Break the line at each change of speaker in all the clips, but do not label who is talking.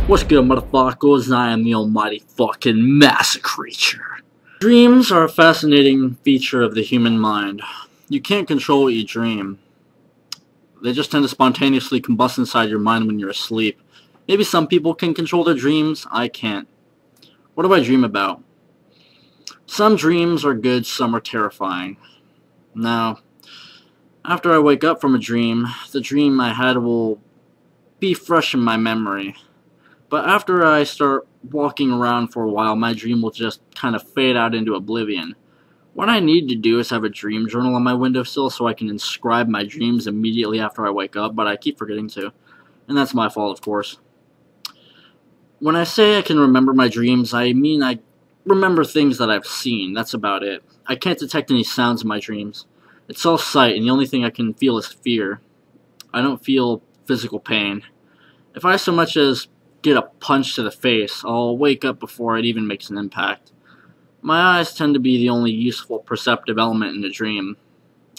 What's good, motherfuckers? I am the almighty fucking Massacreature. Dreams are a fascinating feature of the human mind. You can't control what you dream. They just tend to spontaneously combust inside your mind when you're asleep. Maybe some people can control their dreams, I can't. What do I dream about? Some dreams are good, some are terrifying. Now, after I wake up from a dream, the dream I had will be fresh in my memory. But after I start walking around for a while, my dream will just kind of fade out into oblivion. What I need to do is have a dream journal on my windowsill so I can inscribe my dreams immediately after I wake up, but I keep forgetting to. And that's my fault, of course. When I say I can remember my dreams, I mean I remember things that I've seen. That's about it. I can't detect any sounds in my dreams. It's all sight, and the only thing I can feel is fear. I don't feel physical pain. If I so much as get a punch to the face, I'll wake up before it even makes an impact. My eyes tend to be the only useful perceptive element in a dream.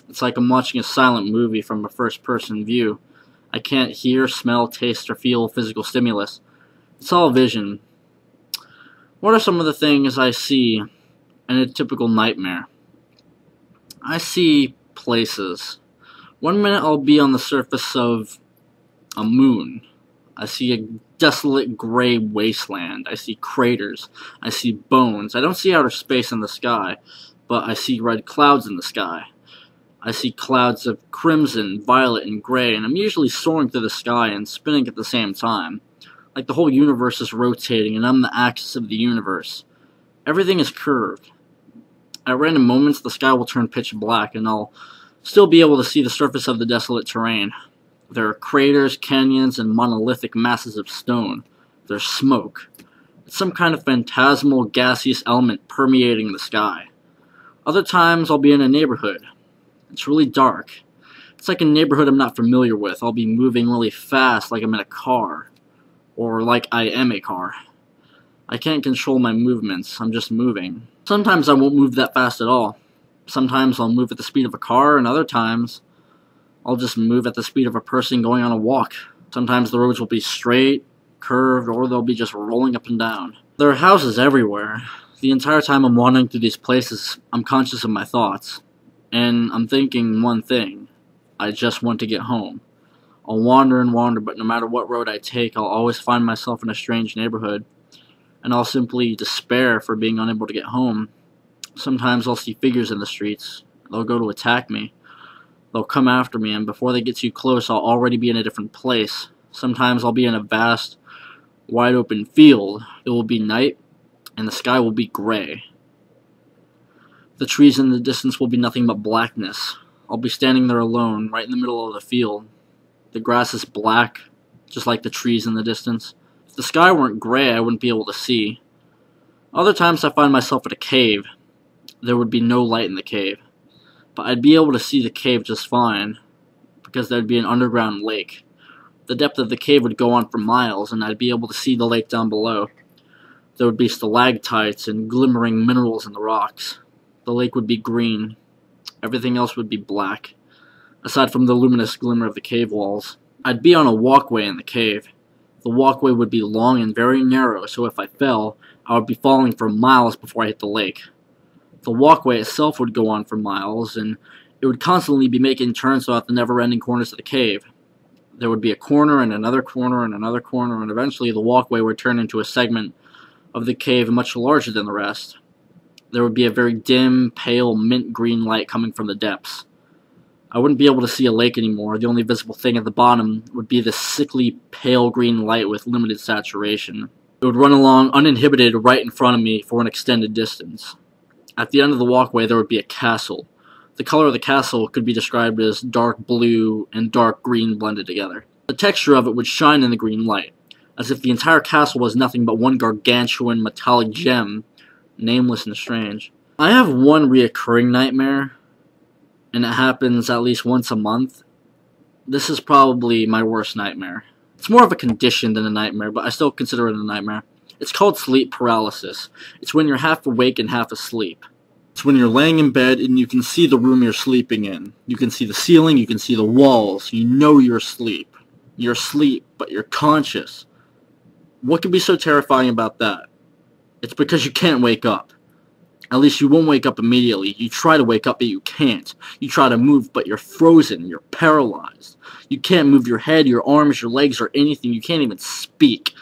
It's like I'm watching a silent movie from a first-person view. I can't hear, smell, taste, or feel physical stimulus. It's all vision. What are some of the things I see in a typical nightmare? I see places. One minute I'll be on the surface of a moon. I see a desolate gray wasteland. I see craters. I see bones. I don't see outer space in the sky, but I see red clouds in the sky. I see clouds of crimson, violet, and gray, and I'm usually soaring through the sky and spinning at the same time. Like the whole universe is rotating, and I'm the axis of the universe. Everything is curved. At random moments, the sky will turn pitch black, and I'll still be able to see the surface of the desolate terrain. There are craters, canyons, and monolithic masses of stone. There's smoke. It's some kind of phantasmal, gaseous element permeating the sky. Other times, I'll be in a neighborhood. It's really dark. It's like a neighborhood I'm not familiar with. I'll be moving really fast like I'm in a car. Or like I am a car. I can't control my movements. I'm just moving. Sometimes I won't move that fast at all. Sometimes I'll move at the speed of a car, and other times I'll just move at the speed of a person going on a walk. Sometimes the roads will be straight, curved, or they'll be just rolling up and down. There are houses everywhere. The entire time I'm wandering through these places, I'm conscious of my thoughts. And I'm thinking one thing. I just want to get home. I'll wander and wander, but no matter what road I take, I'll always find myself in a strange neighborhood. And I'll simply despair for being unable to get home. Sometimes I'll see figures in the streets. They'll go to attack me. They'll come after me, and before they get too close, I'll already be in a different place. Sometimes I'll be in a vast, wide open field. It will be night, and the sky will be gray. The trees in the distance will be nothing but blackness. I'll be standing there alone, right in the middle of the field. The grass is black, just like the trees in the distance. If the sky weren't gray, I wouldn't be able to see. Other times I find myself at a cave. There would be no light in the cave. But I'd be able to see the cave just fine, because there'd be an underground lake. The depth of the cave would go on for miles, and I'd be able to see the lake down below. There would be stalactites and glimmering minerals in the rocks. The lake would be green. Everything else would be black, aside from the luminous glimmer of the cave walls. I'd be on a walkway in the cave. The walkway would be long and very narrow, so if I fell, I would be falling for miles before I hit the lake. The walkway itself would go on for miles, and it would constantly be making turns throughout the never-ending corners of the cave. There would be a corner and another corner and another corner, and eventually the walkway would turn into a segment of the cave much larger than the rest. There would be a very dim, pale, mint green light coming from the depths. I wouldn't be able to see a lake anymore. The only visible thing at the bottom would be this sickly, pale green light with limited saturation. It would run along uninhibited right in front of me for an extended distance. At the end of the walkway, there would be a castle. The color of the castle could be described as dark blue and dark green blended together. The texture of it would shine in the green light, as if the entire castle was nothing but one gargantuan metallic gem, nameless and strange. I have one reoccurring nightmare, and it happens at least once a month. This is probably my worst nightmare. It's more of a condition than a nightmare, but I still consider it a nightmare. It's called sleep paralysis. It's when you're half awake and half asleep. It's when you're laying in bed and you can see the room you're sleeping in. You can see the ceiling, you can see the walls. You know you're asleep. You're asleep, but you're conscious. What could be so terrifying about that? It's because you can't wake up. At least you won't wake up immediately. You try to wake up, but you can't. You try to move, but you're frozen. You're paralyzed. You can't move your head, your arms, your legs, or anything. You can't even speak.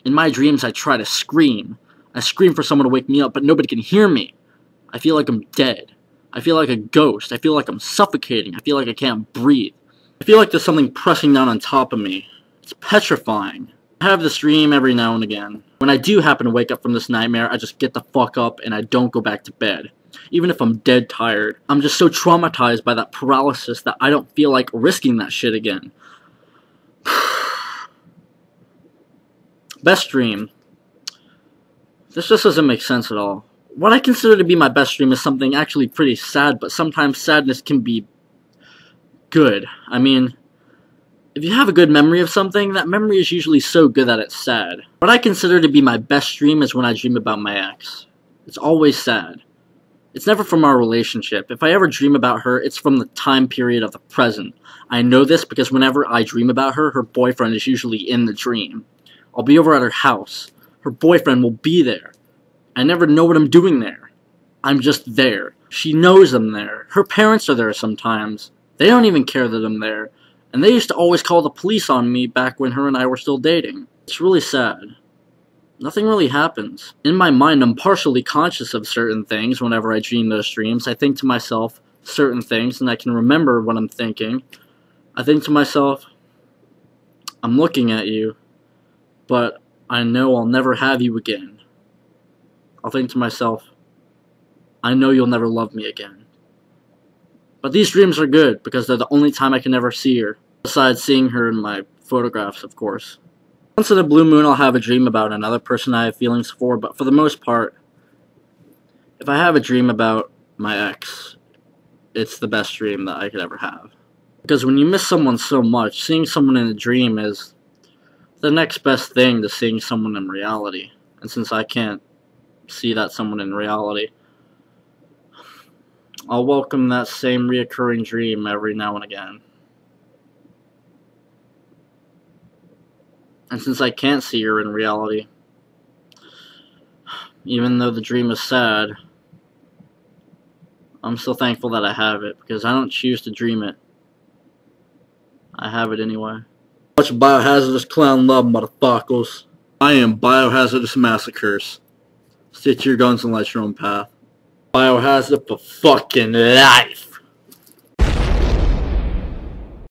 In my dreams, I try to scream. I scream for someone to wake me up, but nobody can hear me. I feel like I'm dead. I feel like a ghost. I feel like I'm suffocating. I feel like I can't breathe. I feel like there's something pressing down on top of me. It's petrifying. I have this dream every now and again. When I do happen to wake up from this nightmare, I just get the fuck up and I don't go back to bed. Even if I'm dead tired. I'm just so traumatized by that paralysis that I don't feel like risking that shit again. Best dream. This just doesn't make sense at all. What I consider to be my best dream is something actually pretty sad, but sometimes sadness can be good. I mean, if you have a good memory of something, that memory is usually so good that it's sad. What I consider to be my best dream is when I dream about my ex. It's always sad. It's never from our relationship. If I ever dream about her, it's from the time period of the present. I know this because whenever I dream about her, her boyfriend is usually in the dream. I'll be over at her house. Her boyfriend will be there. I never know what I'm doing there. I'm just there. She knows I'm there. Her parents are there sometimes. They don't even care that I'm there. And they used to always call the police on me back when her and I were still dating. It's really sad. Nothing really happens. In my mind, I'm partially conscious of certain things whenever I dream those dreams. I think to myself certain things and I can remember what I'm thinking. I think to myself, I'm looking at you, but I know I'll never have you again. I'll think to myself, I know you'll never love me again. But these dreams are good because they're the only time I can ever see her. Besides seeing her in my photographs, of course. Once in a blue moon, I'll have a dream about another person I have feelings for, but for the most part, if I have a dream about my ex, it's the best dream that I could ever have. Because when you miss someone so much, seeing someone in a dream is the next best thing to seeing someone in reality. And since I can't see that someone in reality, I'll welcome that same reoccurring dream every now and again. And since I can't see her in reality, even though the dream is sad, I'm still thankful that I have it, because I don't choose to dream it. I have it anyway. Watch Biohazardous Clown Love, motherfuckers. I am Biohazardous Massacres. Stick to your guns and light your own path. Biohazard for fucking life.